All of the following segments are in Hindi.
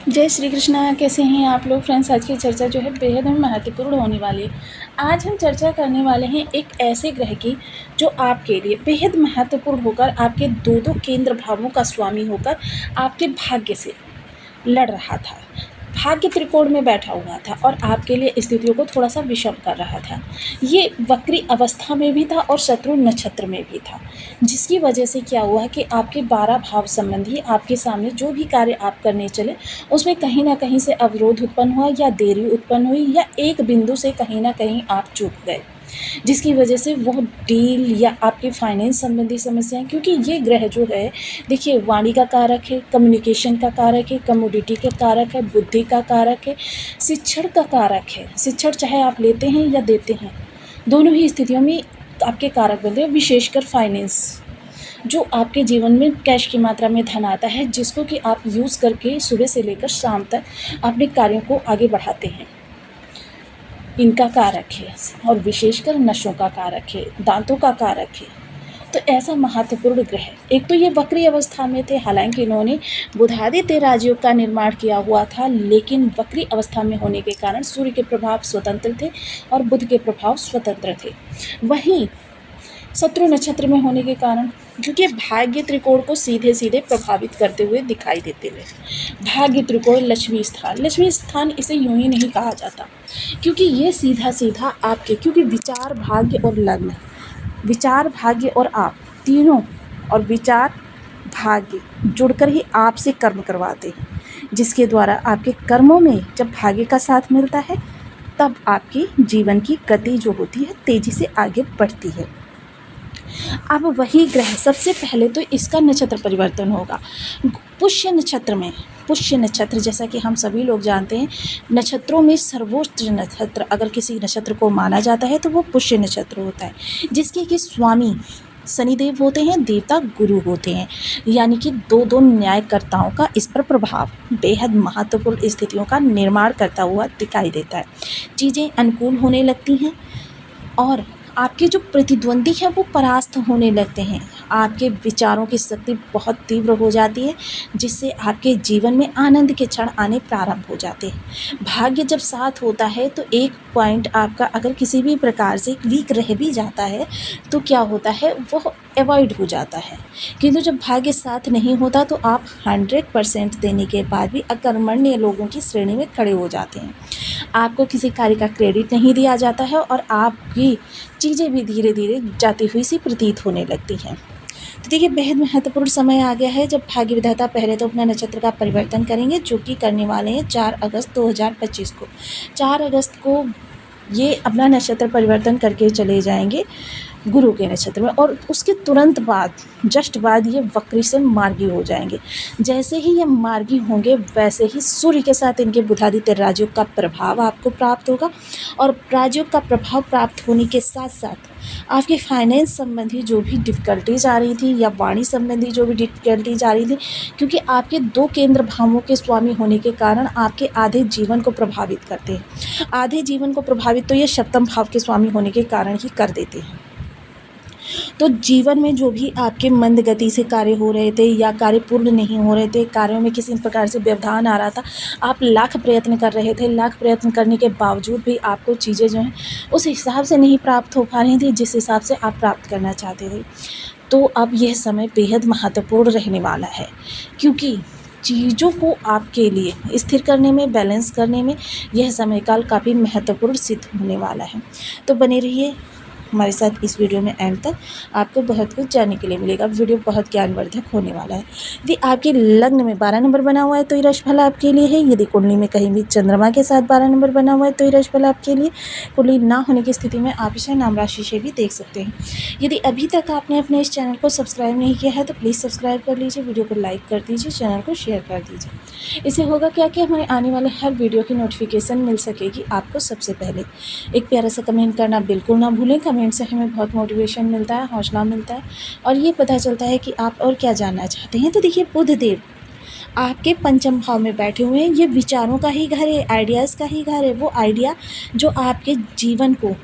जय श्री कृष्णा। कैसे हैं आप लोग फ्रेंड्स। आज की चर्चा जो है बेहद महत्वपूर्ण होने वाली है। आज हम चर्चा करने वाले हैं एक ऐसे ग्रह की जो आपके लिए बेहद महत्वपूर्ण होकर आपके दो दो केंद्र भावों का स्वामी होकर आपके भाग्य से लड़ रहा था, भाग्य त्रिकोण में बैठा हुआ था और आपके लिए स्थितियों को थोड़ा सा विषम कर रहा था। ये वक्री अवस्था में भी था और शत्रु नक्षत्र में भी था, जिसकी वजह से क्या हुआ कि आपके 12 भाव संबंधी आपके सामने जो भी कार्य आप करने चले उसमें कहीं ना कहीं से अवरोध उत्पन्न हुआ या देरी उत्पन्न हुई या एक बिंदु से कहीं ना कहीं आप चूक गए, जिसकी वजह से वो डील या आपके फाइनेंस संबंधी समस्याएं, क्योंकि ये ग्रह जो है देखिए वाणी का कारक है, कम्युनिकेशन का कारक है, कमोडिटी का कारक है, बुद्धि का कारक है, शिक्षण का कारक है। शिक्षण चाहे आप लेते हैं या देते हैं, दोनों ही स्थितियों में आपके कारक बनते हैं। विशेषकर फाइनेंस जो आपके जीवन में कैश की मात्रा में धन आता है, जिसको कि आप यूज़ करके सुबह से लेकर शाम तक अपने कार्यों को आगे बढ़ाते हैं, इनका कारक है। और विशेषकर नसों का कारक है, दांतों का कारक है। तो ऐसा महत्वपूर्ण ग्रह, एक तो ये वक्री अवस्था में थे, हालांकि इन्होंने बुधादित्य राजयोग का निर्माण किया हुआ था, लेकिन वक्री अवस्था में होने के कारण सूर्य के प्रभाव स्वतंत्र थे और बुध के प्रभाव स्वतंत्र थे। वहीं शत्रु नक्षत्र में होने के कारण, क्योंकि भाग्य त्रिकोण को सीधे सीधे प्रभावित करते हुए दिखाई देते हुए, भाग्य त्रिकोण लक्ष्मी स्थान इसे यूं ही नहीं कहा जाता, क्योंकि ये सीधा सीधा आपके, क्योंकि विचार भाग्य और लग्न, विचार भाग्य और आप तीनों, और विचार भाग्य जुड़कर ही आपसे कर्म करवाते हैं, जिसके द्वारा आपके कर्मों में जब भाग्य का साथ मिलता है तब आपकी जीवन की गति जो होती है तेजी से आगे बढ़ती है। अब वही ग्रह, सबसे पहले तो इसका नक्षत्र परिवर्तन होगा। पुष्य नक्षत्र में, पुष्य नक्षत्र जैसा कि हम सभी लोग जानते हैं, नक्षत्रों में सर्वोच्च नक्षत्र अगर किसी नक्षत्र को माना जाता है तो वो पुष्य नक्षत्र होता है, जिसके कि स्वामी शनिदेव होते हैं, देवता गुरु होते हैं। यानी कि दो दो न्यायकर्ताओं का इस पर प्रभाव बेहद महत्वपूर्ण स्थितियों का निर्माण करता हुआ दिखाई देता है। चीज़ें अनुकूल होने लगती हैं और आपके जो प्रतिद्वंदी हैं वो परास्त होने लगते हैं। आपके विचारों की शक्ति बहुत तीव्र हो जाती है, जिससे आपके जीवन में आनंद के क्षण आने प्रारंभ हो जाते हैं। भाग्य जब साथ होता है तो एक पॉइंट आपका अगर किसी भी प्रकार से वीक रह भी जाता है तो क्या होता है, वो अवॉइड हो जाता है। किंतु जब भाग्य साथ नहीं होता तो आप 100% देने के बाद भी अकर्मण्य लोगों की श्रेणी में खड़े हो जाते हैं। आपको किसी कार्य का क्रेडिट नहीं दिया जाता है और आपकी चीज़ें भी धीरे धीरे जाती हुई सी प्रतीत होने लगती हैं। तो देखिए बेहद महत्वपूर्ण समय आ गया है जब भाग्य विधाता पहले तो अपना नक्षत्र का परिवर्तन करेंगे, जो कि करने वाले हैं 4 अगस्त 2025 को। 4 अगस्त को ये अपना नक्षत्र परिवर्तन करके चले जाएंगे गुरु के नक्षत्र में, और उसके तुरंत बाद जस्ट बाद ये वक्री से मार्गी हो जाएंगे। जैसे ही ये मार्गी होंगे वैसे ही सूर्य के साथ इनके बुधादित्य राजयोग का प्रभाव आपको प्राप्त होगा, और राजयोग का प्रभाव प्राप्त होने के साथ साथ आपके फाइनेंस संबंधी जो भी डिफ़िकल्टीज आ रही थी या वाणी संबंधी जो भी डिफ़िकल्टीज आ रही थी, क्योंकि आपके 2 केंद्र भावों के स्वामी होने के कारण आपके आधे जीवन को प्रभावित करते हैं। आधे जीवन को प्रभावित तो ये सप्तम भाव के स्वामी होने के कारण ही कर देते हैं। तो जीवन में जो भी आपके मंद गति से कार्य हो रहे थे या कार्य पूर्ण नहीं हो रहे थे, कार्यों में किसी प्रकार से व्यवधान आ रहा था, आप लाख प्रयत्न कर रहे थे, लाख प्रयत्न करने के बावजूद भी आपको चीज़ें जो हैं उस हिसाब से नहीं प्राप्त हो पा रही थी जिस हिसाब से आप प्राप्त करना चाहते थे। तो अब यह समय बेहद महत्वपूर्ण रहने वाला है, क्योंकि चीज़ों को आपके लिए स्थिर करने में, बैलेंस करने में यह समय काल काफ़ी महत्वपूर्ण सिद्ध होने वाला है। तो बने रहिए हमारे साथ इस वीडियो में एंड तक, आपको बहुत कुछ जानने के लिए मिलेगा। वीडियो बहुत ज्ञानवर्धक होने वाला है। यदि आपके लग्न में 12 नंबर बना हुआ है तो ये राशिफल आपके लिए है। यदि कुंडली में कहीं भी चंद्रमा के साथ 12 नंबर बना हुआ है तो ये राशिफल आपके लिए। कुंडली ना होने की स्थिति में आप इसे नाम राशि से भी देख सकते हैं। यदि अभी तक आपने अपने इस चैनल को सब्सक्राइब नहीं किया है तो प्लीज़ सब्सक्राइब कर लीजिए, वीडियो को लाइक कर दीजिए, चैनल को शेयर कर दीजिए। इससे होगा क्या कि हमारे आने वाले हर वीडियो की नोटिफिकेशन मिल सकेगी आपको सबसे पहले। एक प्यारा सा कमेंट करना बिल्कुल ना भूलें। कमेंट से हमें बहुत मोटिवेशन मिलता है, हौसला मिलता है, और ये पता चलता है कि आप और क्या जानना चाहते हैं। तो देखिए बुध देव आपके पंचम भाव में बैठे हुए हैं। ये विचारों का ही घर है, आइडियाज़ का ही घर है। वो आइडिया जो आपके जीवन को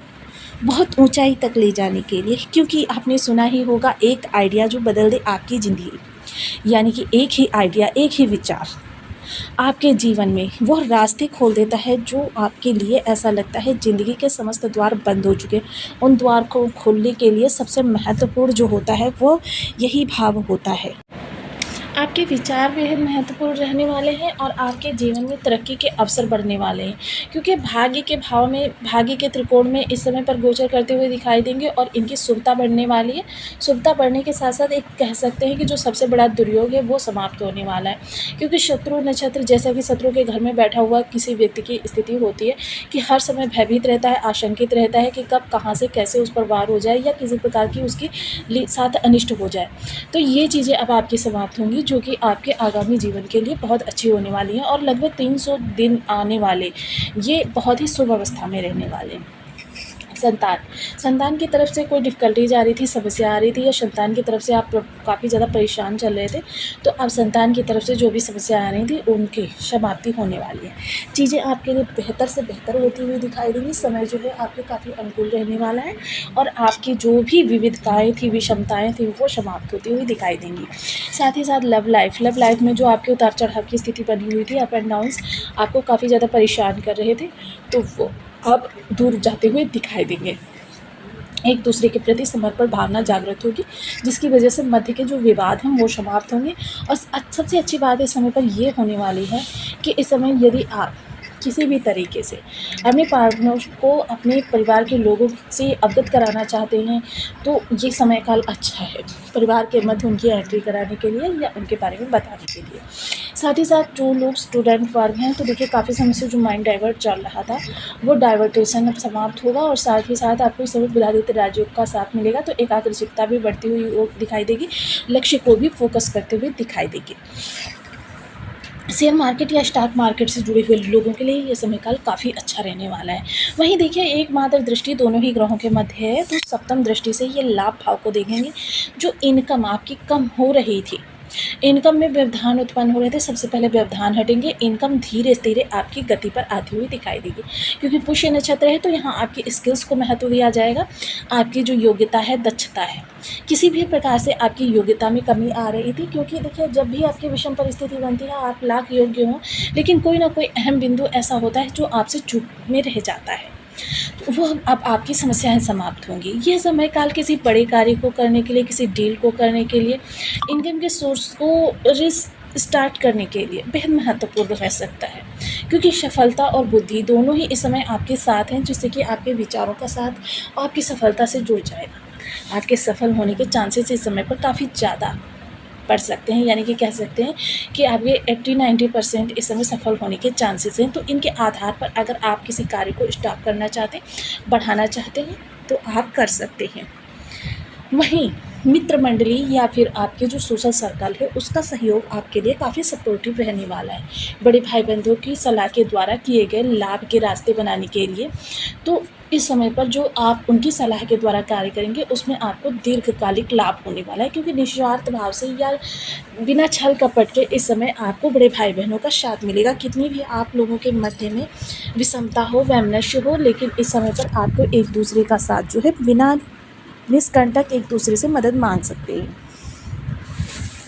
बहुत ऊंचाई तक ले जाने के लिए, क्योंकि आपने सुना ही होगा एक आइडिया जो बदल दे आपकी ज़िंदगी, यानी कि एक ही आइडिया, एक ही विचार आपके जीवन में वो रास्ते खोल देता है जो आपके लिए ऐसा लगता है ज़िंदगी के समस्त द्वार बंद हो चुके। उन द्वार को खोलने के लिए सबसे महत्वपूर्ण जो होता है वो यही भाव होता है। आपके विचार बेहद महत्वपूर्ण रहने वाले हैं और आपके जीवन में तरक्की के अवसर बढ़ने वाले हैं, क्योंकि भाग्य के भाव में, भाग्य के त्रिकोण में इस समय पर गोचर करते हुए दिखाई देंगे और इनकी शुभता बढ़ने वाली है। शुभता बढ़ने के साथ साथ एक कह सकते हैं कि जो सबसे बड़ा दुर्योग है वो समाप्त होने वाला है, क्योंकि शत्रु नक्षत्र जैसा कि शत्रु के घर में बैठा हुआ किसी व्यक्ति की स्थिति होती है कि हर समय भयभीत रहता है, आशंकित रहता है कि कब कहाँ से कैसे उस पर वार हो जाए या किसी प्रकार की उसकी साथ अनिष्ट हो जाए। तो ये चीज़ें अब आपकी समाप्त होंगी, जो कि आपके आगामी जीवन के लिए बहुत अच्छी होने वाली हैं और लगभग 300 दिन आने वाले ये बहुत ही शुभ अवस्था में रहने वाले हैं। संतान की तरफ से कोई डिफ़िकल्टीज आ रही थी, समस्या आ रही थी, या संतान की तरफ से आप काफ़ी ज़्यादा परेशान चल रहे थे, तो अब संतान की तरफ से जो भी समस्या आ रही थी उनकी समाप्ति होने वाली है। चीज़ें आपके लिए बेहतर से बेहतर होती हुई दिखाई देंगी। समय जो है आपके काफ़ी अनुकूल रहने वाला है और आपकी जो भी विविधताएँ थी, विषमताएँ थी, वो समाप्त होती हुई दिखाई देंगी। साथ ही साथ लव लाइफ में जो आपके उतार चढ़ाव की स्थिति बनी हुई थी, अप एंड डाउन्स आपको काफ़ी ज़्यादा परेशान कर रहे थे, तो वो अब दूर जाते हुए दिखाई देंगे। एक दूसरे के प्रति समर्पण भावना जागृत होगी, जिसकी वजह से मध्य के जो विवाद हैं वो समाप्त होंगे। और सबसे अच्छी बात इस समय पर ये होने वाली है कि इस समय यदि आप किसी भी तरीके से अपने पार्टनर को अपने परिवार के लोगों से अवगत कराना चाहते हैं, तो ये समय काल अच्छा है परिवार के मध्य उनकी एंट्री कराने के लिए या उनके बारे में बताने के लिए। साथ ही साथ जो लोग स्टूडेंट वर्ग हैं, तो देखिए काफ़ी समय से जो माइंड डाइवर्ट चल रहा था वो डाइवर्टेशन अब समाप्त होगा और साथ ही साथ आपको इस समय बुधादित्य राजयोग का साथ मिलेगा, तो एकाग्रचित्ता भी बढ़ती हुई दिखाई देगी, लक्ष्य को भी फोकस करते हुए दिखाई देगी। शेयर मार्केट या स्टॉक मार्केट से जुड़े हुए लोगों के लिए ये समय काल काफ़ी अच्छा रहने वाला है। वहीं देखिए एक मात्र दृष्टि दोनों ही ग्रहों के मध्य है, तो सप्तम दृष्टि से ये लाभ भाव को देखेंगे। जो इनकम आपकी कम हो रही थी, इनकम में व्यवधान उत्पन्न हो रहे थे, सबसे पहले व्यवधान हटेंगे। इनकम धीरे धीरे आपकी गति पर आती हुई दिखाई देगी, क्योंकि पुष्य नक्षत्र है तो यहाँ आपकी स्किल्स को महत्व दिया जाएगा। आपकी जो योग्यता है, दक्षता है, किसी भी प्रकार से आपकी योग्यता में कमी आ रही थी, क्योंकि देखिए जब भी आपकी विषम परिस्थिति बनती है, आप लाख योग्य हों, लेकिन कोई ना कोई अहम बिंदु ऐसा होता है जो आपसे चूक में रह जाता है, तो वो अब आपकी समस्याएं समाप्त होंगी। यह समय काल किसी बड़े कार्य को करने के लिए, किसी डील को करने के लिए, इनकम के सोर्स को स्टार्ट करने के लिए बेहद महत्वपूर्ण रह सकता है, क्योंकि सफलता और बुद्धि दोनों ही इस समय आपके साथ हैं, जिससे कि आपके विचारों का साथ आपकी सफलता से जुड़ जाएगा। आपके सफल होने के चांसेस इस समय पर काफ़ी ज़्यादा बढ़ सकते हैं, यानी कि कह सकते हैं कि आपके 80-90% इस समय सफल होने के चांसेस हैं। तो इनके आधार पर अगर आप किसी कार्य को स्टॉप करना चाहते हैं, बढ़ाना चाहते हैं, तो आप कर सकते हैं। वहीं मित्र मंडली या फिर आपके जो सोशल सर्कल है, उसका सहयोग आपके लिए काफ़ी सपोर्टिव रहने वाला है। बड़े भाई बंधुओं की सलाह के द्वारा किए गए लाभ के रास्ते बनाने के लिए, तो इस समय पर जो आप उनकी सलाह के द्वारा कार्य करेंगे, उसमें आपको दीर्घकालिक लाभ होने वाला है, क्योंकि निस्वार्थ भाव से या बिना छल कपट के इस समय आपको बड़े भाई बहनों का साथ मिलेगा। कितनी भी आप लोगों के मध्य में विषमता हो, वैमनस्य हो, लेकिन इस समय पर आपको एक दूसरे का साथ जो है बिना निष्कंटक एक दूसरे से मदद मांग सकते हैं।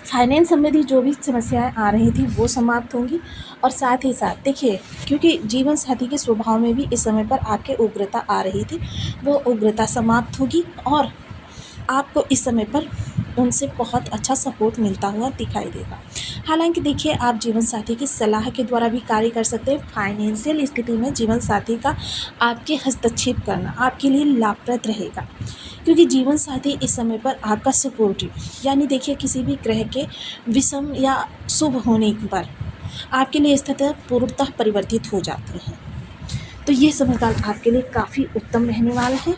फाइनेंस संबंधी जो भी समस्याएं आ रही थी वो समाप्त होंगी। और साथ ही साथ देखिए, क्योंकि जीवन साथी के स्वभाव में भी इस समय पर आपके उग्रता आ रही थी, वो उग्रता समाप्त होगी और आपको इस समय पर उनसे बहुत अच्छा सपोर्ट मिलता हुआ दिखाई देगा। हालांकि देखिए, आप जीवन साथी की सलाह के द्वारा भी कार्य कर सकते हैं। फाइनेंशियल स्थिति में जीवन साथी का आपके हस्तक्षेप करना आपके लिए लाभप्रद रहेगा, क्योंकि जीवन साथी इस समय पर आपका सपोर्टिव, यानी देखिए किसी भी ग्रह के विषम या शुभ होने पर आपके लिए स्थिति पूर्णतः परिवर्तित हो जाती हैं। तो ये समय काल आपके लिए काफ़ी उत्तम रहने वाला है।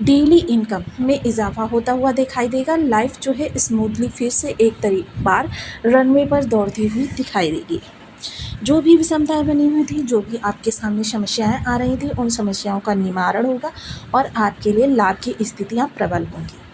डेली इनकम में इजाफा होता हुआ दिखाई देगा। लाइफ जो है स्मूथली फिर से एक बार रनवे पर दौड़ती हुई दिखाई देगी। जो भी विषमताएं बनी हुई थी, जो भी आपके सामने समस्याएं आ रही थी, उन समस्याओं का निवारण होगा और आपके लिए लाभ की स्थितियां प्रबल होंगी।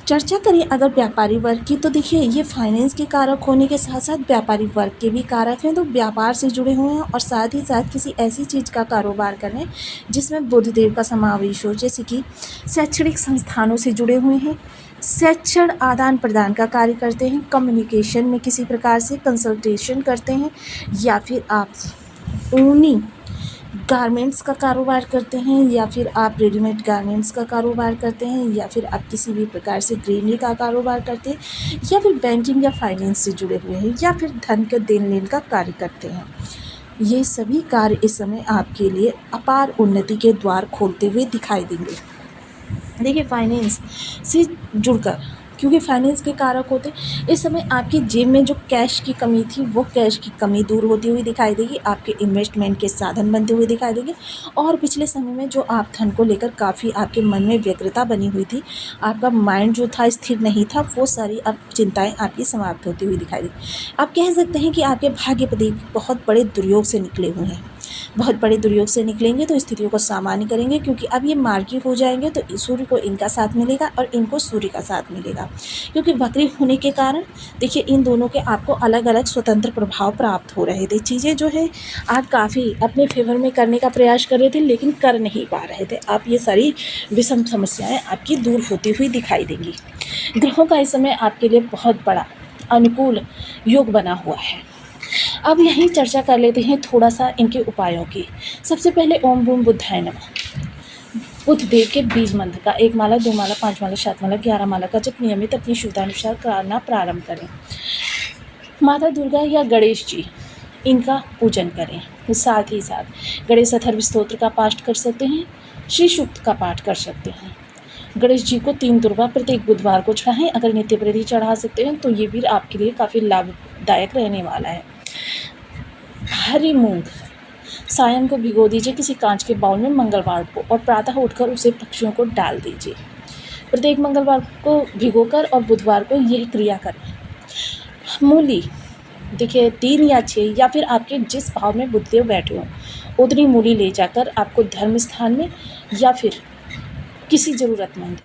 चर्चा करें अगर व्यापारी वर्ग की, तो देखिए ये फाइनेंस के कारक होने के साथ साथ व्यापारी वर्ग के भी कारक हैं, तो व्यापार से जुड़े हुए हैं और साथ ही साथ किसी ऐसी चीज़ का कारोबार कर रहे हैं जिसमें बुधदेव का समावेश हो, जैसे कि शैक्षणिक संस्थानों से जुड़े हुए हैं शैक्षण आदान प्रदान का कार्य करते हैं, कम्युनिकेशन में किसी प्रकार से कंसल्टेशन करते हैं, या फिर आप ऊनी गारमेंट्स का कारोबार करते हैं, या फिर आप रेडीमेड गारमेंट्स का कारोबार करते हैं, या फिर आप किसी भी प्रकार से ग्रीनरी का कारोबार करते हैं, या फिर बैंकिंग या फाइनेंस से जुड़े हुए हैं, या फिर धन के देन लेन का कार्य करते हैं। ये सभी कार्य इस समय आपके लिए अपार उन्नति के द्वार खोलते हुए दिखाई देंगे। देखिए, फाइनेंस से जुड़कर, क्योंकि फाइनेंस के कारक होते, इस समय आपकी जेब में जो कैश की कमी थी वो कैश की कमी दूर होती हुई दिखाई देगी, आपके इन्वेस्टमेंट के साधन बनते हुए दिखाई देंगे। और पिछले समय में जो आप धन को लेकर काफ़ी आपके मन में व्यग्रता बनी हुई थी, आपका माइंड जो था स्थिर नहीं था, वो सारी अब चिंताएं आपकी समाप्त होती हुई दिखाई देगी। आप कह सकते हैं कि आपके भाग्यपति बहुत बड़े दुर्योग से निकले हुए हैं, बहुत बड़े दुर्योग से निकलेंगे तो स्थितियों को सामान्य करेंगे, क्योंकि अब ये मार्गी हो जाएंगे तो सूर्य को इनका साथ मिलेगा और इनको सूर्य का साथ मिलेगा। क्योंकि वक्री होने के कारण देखिए, इन दोनों के आपको अलग अलग स्वतंत्र प्रभाव प्राप्त हो रहे थे। चीज़ें जो है आप काफ़ी अपने फेवर में करने का प्रयास कर रहे थे, लेकिन कर नहीं पा रहे थे। आप ये सारी विषम समस्याएं आपकी दूर होती हुई दिखाई देंगी। ग्रहों का इस समय आपके लिए बहुत बड़ा अनुकूल योग बना हुआ है। अब यहीं चर्चा कर लेते हैं थोड़ा सा इनके उपायों की। सबसे पहले ओम बूम बुद्धाय नमः। बुध देव के बीज मंत्र का 1 माला, 2 माला, 5 माला, 7 माला, 11 माला का जप नियमित अपनी शुद्धानुसार करना प्रारंभ करें। माता दुर्गा या गणेश जी, इनका पूजन करें। साथ ही साथ गणेश अथर्व स्तोत्र का पाठ कर सकते हैं, श्री सूक्त का पाठ कर सकते हैं। गणेश जी को 3 दुर्वा प्रत्येक बुधवार को चढ़ाएं। अगर नित्य प्रति चढ़ा सकते हैं तो ये भी आपके लिए काफ़ी लाभदायक रहने वाला है। हरी मूंग सायं को भिगो दीजिए किसी कांच के बाउल में मंगलवार को, और प्रातः उठकर उसे पक्षियों को डाल दीजिए। प्रत्येक मंगलवार को भिगोकर और बुधवार को यह क्रिया करें। मूली देखिए 3 या 6 या फिर आपके जिस भाव में बुधदेव बैठे हों उतनी मूली ले जाकर आपको धर्म स्थान में या फिर किसी ज़रूरतमंद